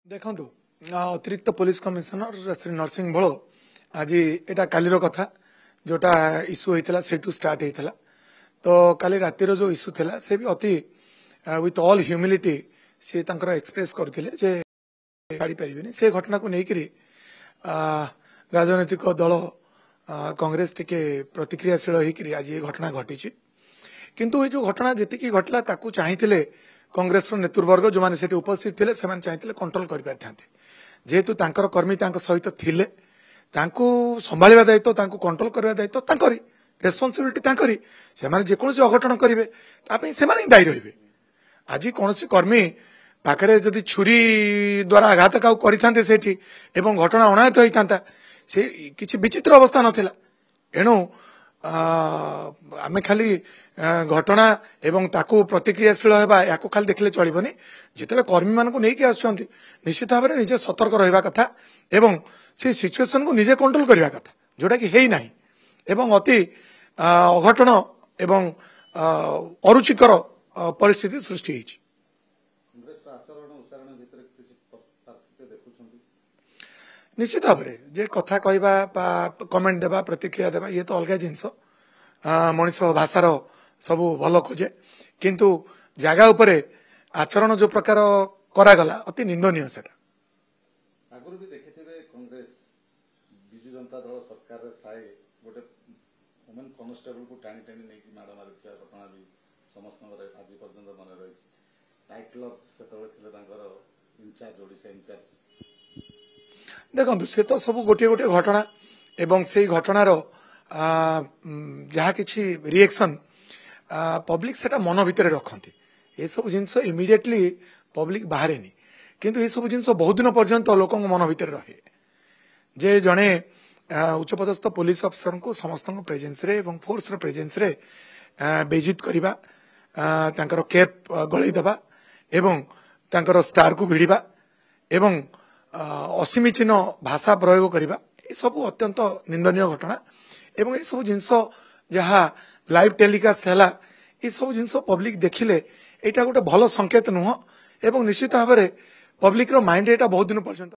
देखु अतिरिक्त police commissioner Shri Narasimha भोल आज एटा कालीर कथा जोटा इश्यू होता से स्टार्ट होता तो काली रातिर जो इश्यू था से भी अति with all humility see express करते गाड़ी पारे से घटना को लेकर राजनैतिक दल कांग्रेस टिके प्रतिक्रियाशील होकर आज ये घटना घटी किंतु ये जो घटना जी घटला चाहिए कांग्रेस नेतृवर्ग जो मैंने उपस्थित थे से चाहिए कंट्रोल कर जेहेतु कर्मी सहित थिले संभाळिबा दायित्व कंट्रोल करबा दायित्व रेस्पॉन्सिबिलिटी से जेकोसी अघटन करेंगे से दायी रही आज कौन कर्मी पाखे जदि छुरी द्वारा आघात का करते से घटना अनायत होता से किसी विचित्र अवस्था नाला एणु आमे खाली घटना एवं ताकू प्रतिक्रियाशील होगा या खाली देखले चलबनी जिते कर्मी मान नहीं आसुँच निश्चित भाव में निजे सतर्क रहा कथा एवं से सिचुएशन को निजे कंट्रोल करने कथा जोटा कि है नहीं एवं अति अघटन एवं अरुचिकर परिस्थिति सृष्टि होती निश्चित भाव में जे कथा कहवा कमेंट देवा प्रतिक्रिया देवा ये तो अलग जिनस मनीष भाषार सब भल खोजे किंतु जगह उपरे आचरण जो प्रकार करागला अति निंदनीय से आगुरी भी देखिथिबे कांग्रेस बिजु जनता दल सरकार रे थाए गोटे वुमेन कांस्टेबल को टाणी टाणी नै कि माड मारिथिया घटना भी समस्त आज पर्यंत मन रही टाइटल सेतबे थिले तांकर इंचार्ज ओडिसा इंचार्ज देखो से तो सब गोटे गोटे घटना एवं से घटनार जहाँ किसी रिएक्शन पब्लिक सेटा मन भितर रखती ये सब जिनस इमिडिएटली पब्लिक बाहर नहीं किंतु ये सब जिनस बहुत दिन पर्यंत लोक मन भितर रहे जे जड़े उच्चपदस्थ पुलिस अफिसर को समस्त प्रेजेंस रे एवं फोर्स प्रेजेंस रे बेजित करवा तांकर कैप गलईदेवा एवं तांकर स्टार को भिड़ा एवं असीमीचीन भाषा प्रयोग करवा ये सब अत्यंत निंदनीय घटना एवं ये सब जिनस जहाँ लाइव टेलीकास्ट है ये सब जिनस पब्लिक देखिले यहाँ गोटे भल संकेत नुह एवं निश्चित भाव में पब्लिक माइंड यहाँ बहुत दिन पर्यंत